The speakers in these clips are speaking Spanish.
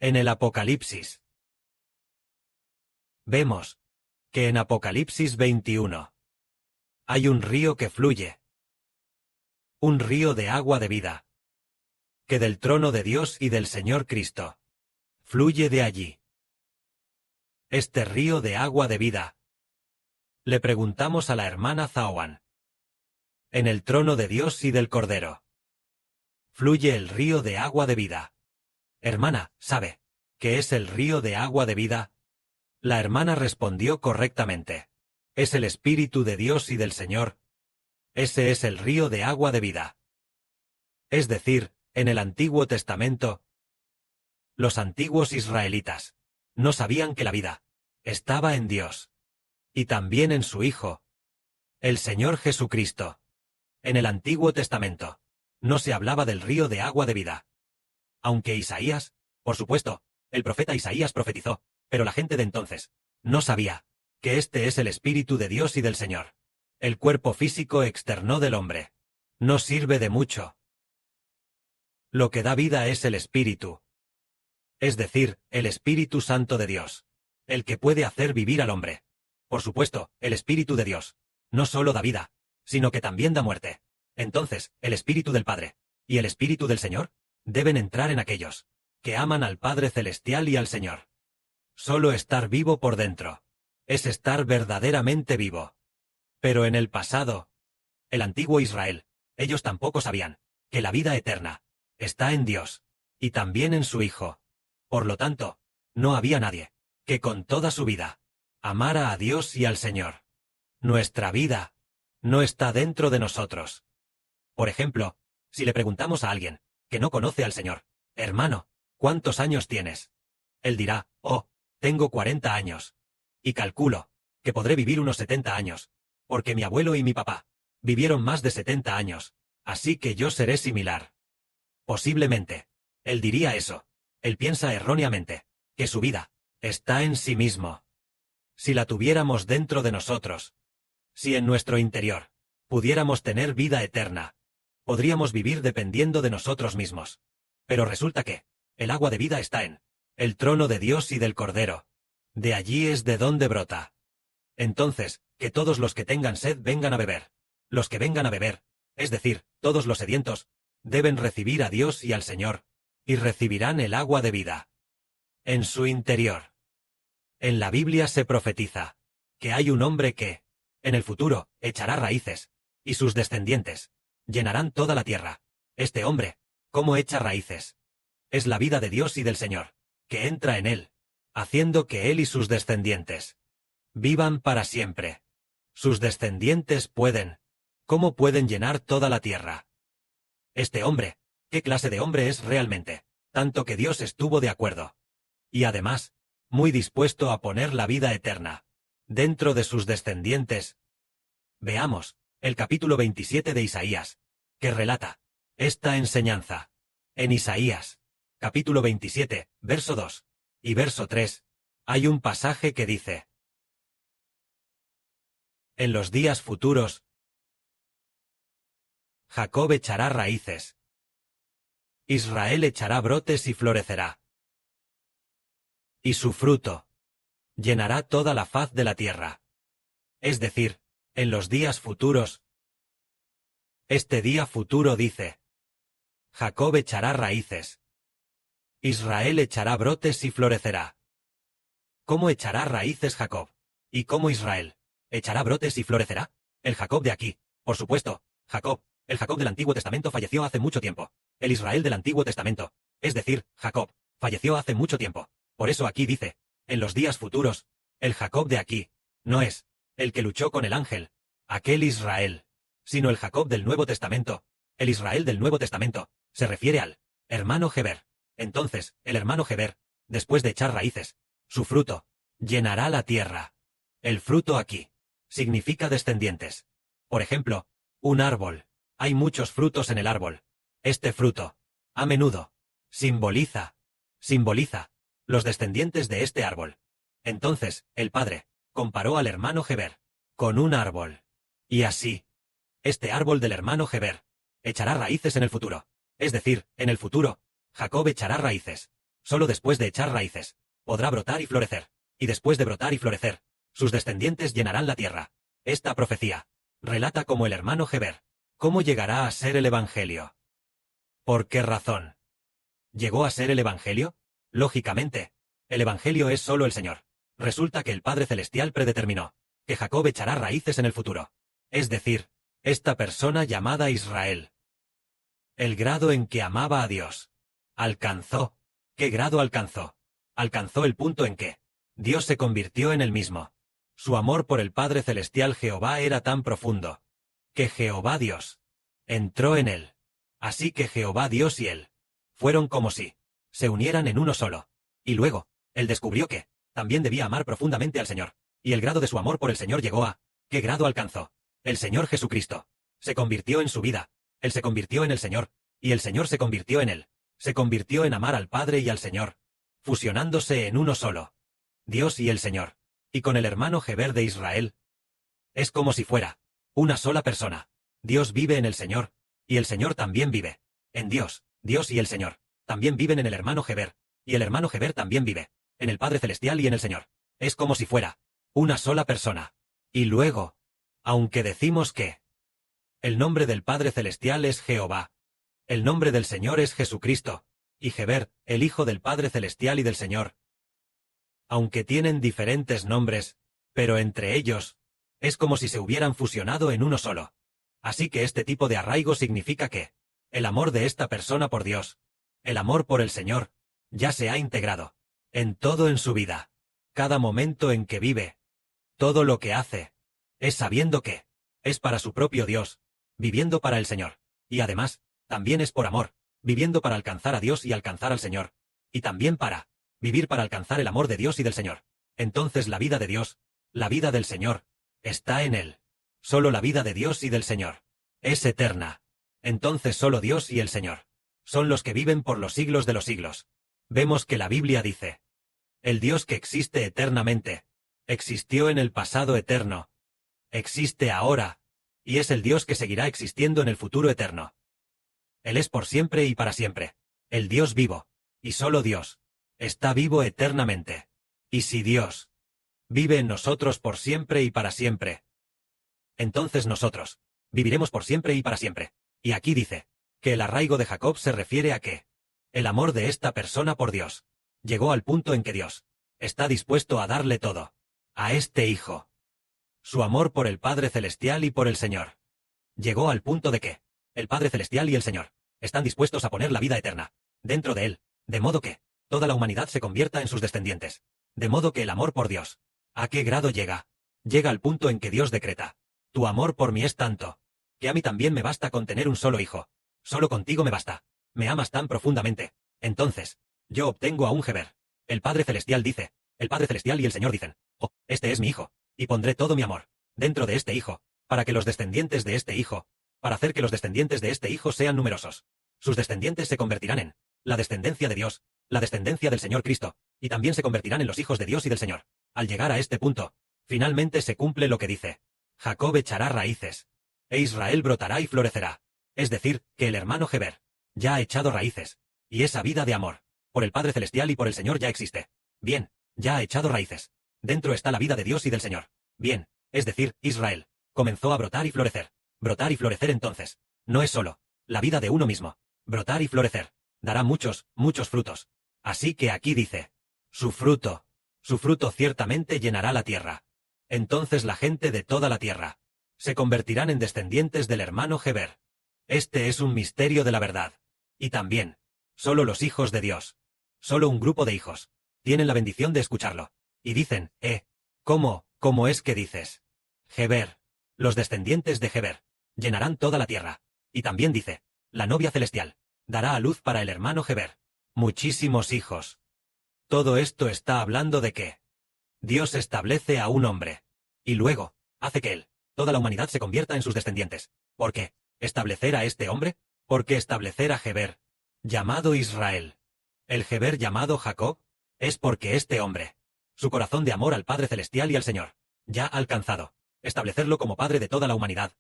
En el Apocalipsis. Vemos que en Apocalipsis 21 hay un río que fluye. Un río de agua de vida. Que del trono de Dios y del Señor Cristo fluye de allí. Este río de agua de vida. Le preguntamos a la hermana Zaoan. En el trono de Dios y del Cordero fluye el río de agua de vida. Hermana, ¿sabe qué es el río de agua de vida? La hermana respondió correctamente. Es el Espíritu de Dios y del Señor. Ese es el río de agua de vida. Es decir, en el Antiguo Testamento, los antiguos israelitas no sabían que la vida estaba en Dios, y también en su Hijo, el Señor Jesucristo. En el Antiguo Testamento no se hablaba del río de agua de vida. Aunque Isaías, por supuesto, el profeta Isaías profetizó, pero la gente de entonces no sabía que este es el Espíritu de Dios y del Señor. El cuerpo físico externo del hombre no sirve de mucho. Lo que da vida es el Espíritu. Es decir, el Espíritu Santo de Dios, el que puede hacer vivir al hombre. Por supuesto, el Espíritu de Dios no solo da vida, sino que también da muerte. Entonces, el Espíritu del Padre y el Espíritu del Señor deben entrar en aquellos que aman al Padre Celestial y al Señor. Solo estar vivo por dentro es estar verdaderamente vivo. Pero en el pasado, el antiguo Israel, ellos tampoco sabían que la vida eterna está en Dios, y también en su Hijo. Por lo tanto, no había nadie que con toda su vida amara a Dios y al Señor. Nuestra vida no está dentro de nosotros. Por ejemplo, si le preguntamos a alguien que no conoce al Señor, hermano, ¿cuántos años tienes? Él dirá, oh, tengo 40 años. Y calculo que podré vivir unos 70 años, porque mi abuelo y mi papá vivieron más de 70 años, así que yo seré similar. Posiblemente, él diría eso. Él piensa erróneamente que su vida está en sí mismo. Si la tuviéramos dentro de nosotros, si en nuestro interior pudiéramos tener vida eterna, podríamos vivir dependiendo de nosotros mismos. Pero resulta que el agua de vida está en el trono de Dios y del Cordero. De allí es de donde brota. Entonces, que todos los que tengan sed vengan a beber. Los que vengan a beber, es decir, todos los sedientos, deben recibir a Dios y al Señor, y recibirán el agua de vida en su interior. En la Biblia se profetiza que hay un hombre que, en el futuro, echará raíces, y sus descendientes llenarán toda la tierra. Este hombre, ¿cómo echa raíces? Es la vida de Dios y del Señor, que entra en él, haciendo que él y sus descendientes vivan para siempre. Sus descendientes pueden. ¿Cómo pueden llenar toda la tierra? Este hombre, ¿qué clase de hombre es realmente? Tanto que Dios estuvo de acuerdo. Y además, muy dispuesto a poner la vida eterna dentro de sus descendientes. Veamos el capítulo 27 de Isaías, que relata esta enseñanza. En Isaías, capítulo 27, verso 2 y verso 3, hay un pasaje que dice: en los días futuros, Jacob echará raíces. Israel echará brotes y florecerá. Y su fruto llenará toda la faz de la tierra. Es decir, en los días futuros. Este día futuro dice: Jacob echará raíces. Israel echará brotes y florecerá. ¿Cómo echará raíces Jacob? ¿Y cómo Israel echará brotes y florecerá? El Jacob de aquí, por supuesto, Jacob, el Jacob del Antiguo Testamento falleció hace mucho tiempo. El Israel del Antiguo Testamento, es decir, Jacob, falleció hace mucho tiempo. Por eso aquí dice, en los días futuros, el Jacob de aquí, no es el que luchó con el ángel, aquel Israel, sino el Jacob del Nuevo Testamento. El Israel del Nuevo Testamento se refiere al hermano Geber. Entonces, el hermano Geber, después de echar raíces, su fruto llenará la tierra. El fruto aquí significa descendientes. Por ejemplo, un árbol. Hay muchos frutos en el árbol. Este fruto, a menudo, simboliza los descendientes de este árbol. Entonces, el padre comparó al hermano Geber con un árbol. Y así, este árbol del hermano Geber echará raíces en el futuro. Es decir, en el futuro, Jacob echará raíces. Solo después de echar raíces, podrá brotar y florecer. Y después de brotar y florecer, sus descendientes llenarán la tierra. Esta profecía relata como el hermano Heber, cómo llegará a ser el Evangelio. ¿Por qué razón llegó a ser el Evangelio? Lógicamente, el Evangelio es solo el Señor. Resulta que el Padre Celestial predeterminó que Jacob echará raíces en el futuro. Es decir, esta persona llamada Israel. El grado en que amaba a Dios. Alcanzó. ¿Qué grado alcanzó? Alcanzó el punto en que Dios se convirtió en él mismo. Su amor por el Padre Celestial Jehová era tan profundo, que Jehová Dios entró en él. Así que Jehová Dios y él fueron como si se unieran en uno solo. Y luego, él descubrió que también debía amar profundamente al Señor. Y el grado de su amor por el Señor llegó a ¿qué grado alcanzó? El Señor Jesucristo se convirtió en su vida. Él se convirtió en el Señor, y el Señor se convirtió en él. Se convirtió en amar al Padre y al Señor, fusionándose en uno solo. Dios y el Señor. Y con el hermano Heber de Israel. Es como si fuera una sola persona. Dios vive en el Señor, y el Señor también vive en Dios. Dios y el Señor también viven en el hermano Heber, y el hermano Heber también vive en el Padre Celestial y en el Señor. Es como si fuera una sola persona. Y luego, aunque decimos que el nombre del Padre Celestial es Jehová, el nombre del Señor es Jesucristo, y Heber, el Hijo del Padre Celestial y del Señor, aunque tienen diferentes nombres, pero entre ellos, es como si se hubieran fusionado en uno solo. Así que este tipo de arraigo significa que el amor de esta persona por Dios, el amor por el Señor, ya se ha integrado en todo en su vida. Cada momento en que vive, todo lo que hace, es sabiendo que es para su propio Dios, viviendo para el Señor. Y además, también es por amor, viviendo para alcanzar a Dios y alcanzar al Señor. Y también para vivir para alcanzar el amor de Dios y del Señor. Entonces la vida de Dios, la vida del Señor, está en él. Solo la vida de Dios y del Señor es eterna. Entonces solo Dios y el Señor son los que viven por los siglos de los siglos. Vemos que la Biblia dice, el Dios que existe eternamente, existió en el pasado eterno, existe ahora, y es el Dios que seguirá existiendo en el futuro eterno. Él es por siempre y para siempre, el Dios vivo, y solo Dios está vivo eternamente. Y si Dios vive en nosotros por siempre y para siempre, entonces nosotros viviremos por siempre y para siempre. Y aquí dice que el arraigo de Jacob se refiere a que el amor de esta persona por Dios llegó al punto en que Dios está dispuesto a darle todo a este hijo. Su amor por el Padre Celestial y por el Señor llegó al punto de que el Padre Celestial y el Señor están dispuestos a poner la vida eterna dentro de él, de modo que toda la humanidad se convierta en sus descendientes. De modo que el amor por Dios, ¿a qué grado llega? Llega al punto en que Dios decreta, tu amor por mí es tanto, que a mí también me basta con tener un solo hijo. Solo contigo me basta. Me amas tan profundamente. Entonces, yo obtengo a un Heber. El Padre Celestial dice, el Padre Celestial y el Señor dicen, oh, este es mi hijo, y pondré todo mi amor dentro de este hijo, para que los descendientes de este hijo, para hacer que los descendientes de este hijo sean numerosos. Sus descendientes se convertirán en la descendencia de Dios, la descendencia del Señor Cristo, y también se convertirán en los hijos de Dios y del Señor. Al llegar a este punto, finalmente se cumple lo que dice, Jacob echará raíces, e Israel brotará y florecerá. Es decir, que el hermano Heber ya ha echado raíces, y esa vida de amor por el Padre Celestial y por el Señor ya existe. Bien, ya ha echado raíces. Dentro está la vida de Dios y del Señor. Bien, es decir, Israel comenzó a brotar y florecer. Brotar y florecer entonces no es solo la vida de uno mismo. Brotar y florecer dará muchos, muchos frutos. Así que aquí dice, su fruto ciertamente llenará la tierra. Entonces la gente de toda la tierra se convertirán en descendientes del hermano Heber. Este es un misterio de la verdad. Y también, solo los hijos de Dios, solo un grupo de hijos, tienen la bendición de escucharlo. Y dicen, ¿cómo es que dices? Heber, los descendientes de Heber, llenarán toda la tierra. Y también dice, la novia celestial, dará a luz para el hermano Heber muchísimos hijos. Todo esto está hablando de que Dios establece a un hombre, y luego hace que él, toda la humanidad se convierta en sus descendientes. ¿Por qué? ¿Establecer a este hombre? ¿Por qué establecer a Heber, llamado Israel? El Heber llamado Jacob, es porque este hombre, su corazón de amor al Padre Celestial y al Señor, ya ha alcanzado establecerlo como padre de toda la humanidad,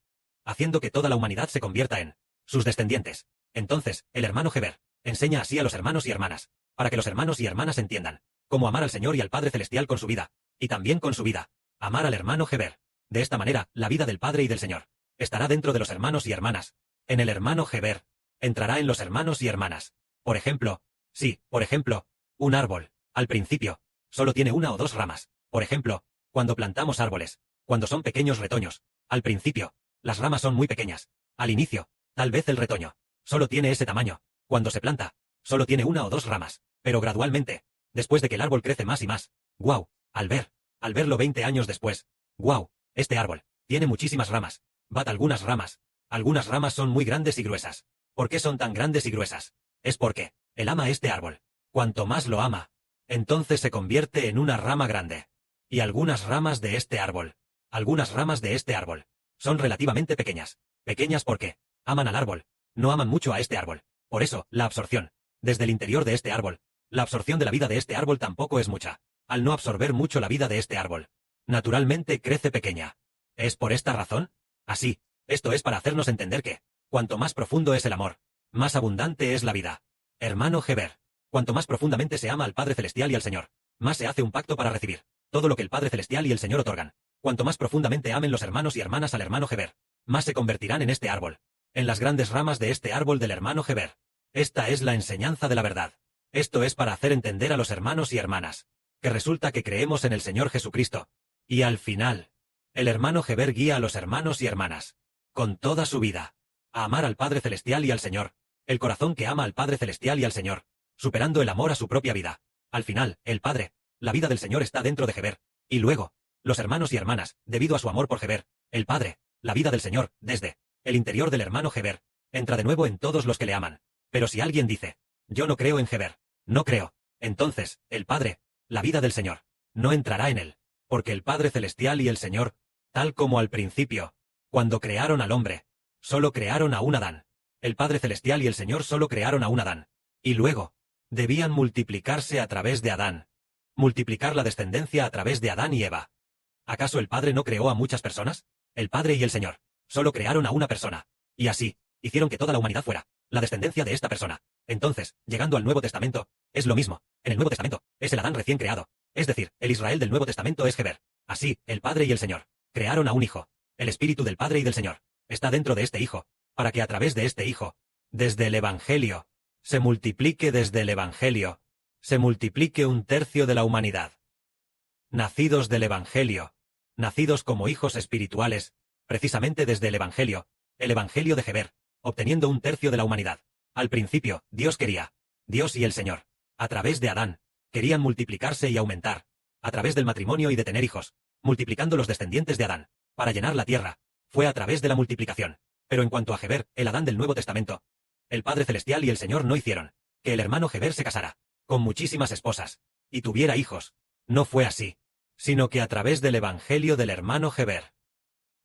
haciendo que toda la humanidad se convierta en sus descendientes. Entonces, el hermano Heber enseña así a los hermanos y hermanas, para que los hermanos y hermanas entiendan cómo amar al Señor y al Padre Celestial con su vida, y también con su vida, amar al hermano Heber. De esta manera, la vida del Padre y del Señor estará dentro de los hermanos y hermanas. En el hermano Heber, entrará en los hermanos y hermanas. Por ejemplo, un árbol, al principio, solo tiene una o dos ramas. Por ejemplo, cuando plantamos árboles, cuando son pequeños retoños, al principio, las ramas son muy pequeñas. Al inicio, tal vez el retoño solo tiene ese tamaño. Cuando se planta, solo tiene una o dos ramas. Pero gradualmente, después de que el árbol crece más y más, ¡guau! Al verlo 20 años después, ¡guau! Este árbol tiene muchísimas ramas. Algunas ramas son muy grandes y gruesas. ¿Por qué son tan grandes y gruesas? Es porque él ama este árbol. Cuanto más lo ama, entonces se convierte en una rama grande. Y algunas ramas de este árbol son relativamente pequeñas. Pequeñas porque aman al árbol, no aman mucho a este árbol. Por eso, la absorción, desde el interior de este árbol, la absorción de la vida de este árbol tampoco es mucha. Al no absorber mucho la vida de este árbol, naturalmente crece pequeña. ¿Es por esta razón? Así, esto es para hacernos entender que, cuanto más profundo es el amor, más abundante es la vida. Hermano Heber, cuanto más profundamente se ama al Padre Celestial y al Señor, más se hace un pacto para recibir todo lo que el Padre Celestial y el Señor otorgan. Cuanto más profundamente amen los hermanos y hermanas al hermano Heber, más se convertirán en este árbol, en las grandes ramas de este árbol del hermano Heber. Esta es la enseñanza de la verdad. Esto es para hacer entender a los hermanos y hermanas que resulta que creemos en el Señor Jesucristo. Y al final, el hermano Heber guía a los hermanos y hermanas, con toda su vida, a amar al Padre Celestial y al Señor, el corazón que ama al Padre Celestial y al Señor, superando el amor a su propia vida. Al final, el Padre, la vida del Señor está dentro de Heber, y luego, los hermanos y hermanas, debido a su amor por Heber, el Padre, la vida del Señor, desde el interior del hermano Heber, entra de nuevo en todos los que le aman. Pero si alguien dice, yo no creo en Heber, no creo, entonces, el Padre, la vida del Señor, no entrará en él, porque el Padre Celestial y el Señor, tal como al principio, cuando crearon al hombre, solo crearon a un Adán. El Padre Celestial y el Señor solo crearon a un Adán. Y luego, debían multiplicarse a través de Adán. Multiplicar la descendencia a través de Adán y Eva. ¿Acaso el Padre no creó a muchas personas? El Padre y el Señor solo crearon a una persona. Y así, hicieron que toda la humanidad fuera la descendencia de esta persona. Entonces, llegando al Nuevo Testamento, es lo mismo. En el Nuevo Testamento, es el Adán recién creado. Es decir, el Israel del Nuevo Testamento es Heber. Así, el Padre y el Señor crearon a un Hijo. El Espíritu del Padre y del Señor está dentro de este Hijo, para que a través de este Hijo, desde el Evangelio, se multiplique un tercio de la humanidad. Nacidos del Evangelio, nacidos como hijos espirituales, precisamente desde el Evangelio de Heber, obteniendo un tercio de la humanidad. Al principio, Dios y el Señor, a través de Adán, querían multiplicarse y aumentar, a través del matrimonio y de tener hijos, multiplicando los descendientes de Adán, para llenar la tierra. Fue a través de la multiplicación. Pero en cuanto a Heber, el Adán del Nuevo Testamento, el Padre Celestial y el Señor no hicieron que el hermano Heber se casara con muchísimas esposas y tuviera hijos. No fue así, sino que a través del Evangelio del hermano Heber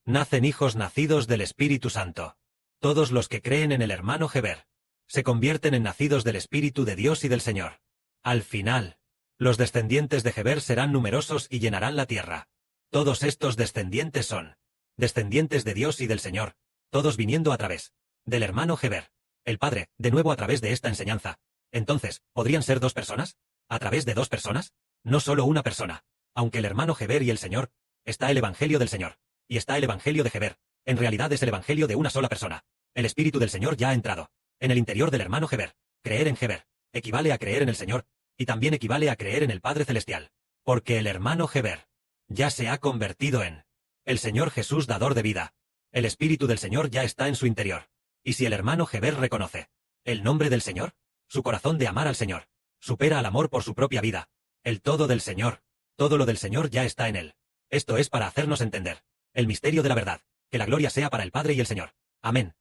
nacen hijos nacidos del Espíritu Santo. Todos los que creen en el hermano Heber se convierten en nacidos del Espíritu de Dios y del Señor. Al final, los descendientes de Heber serán numerosos y llenarán la tierra. Todos estos descendientes son descendientes de Dios y del Señor, todos viniendo a través del hermano Heber, el Padre, de nuevo a través de esta enseñanza. Entonces, ¿podrían ser dos personas? ¿A través de dos personas? No solo una persona. Aunque el hermano Heber y el Señor, está el Evangelio del Señor, y está el Evangelio de Heber, en realidad es el Evangelio de una sola persona. El Espíritu del Señor ya ha entrado en el interior del hermano Heber. Creer en Heber equivale a creer en el Señor, y también equivale a creer en el Padre Celestial, porque el hermano Heber ya se ha convertido en el Señor Jesús dador de vida. El Espíritu del Señor ya está en su interior. Y si el hermano Heber reconoce el nombre del Señor, su corazón de amar al Señor supera al amor por su propia vida. El todo del Señor, todo lo del Señor ya está en él. Esto es para hacernos entender el misterio de la verdad. Que la gloria sea para el Padre y el Señor. Amén.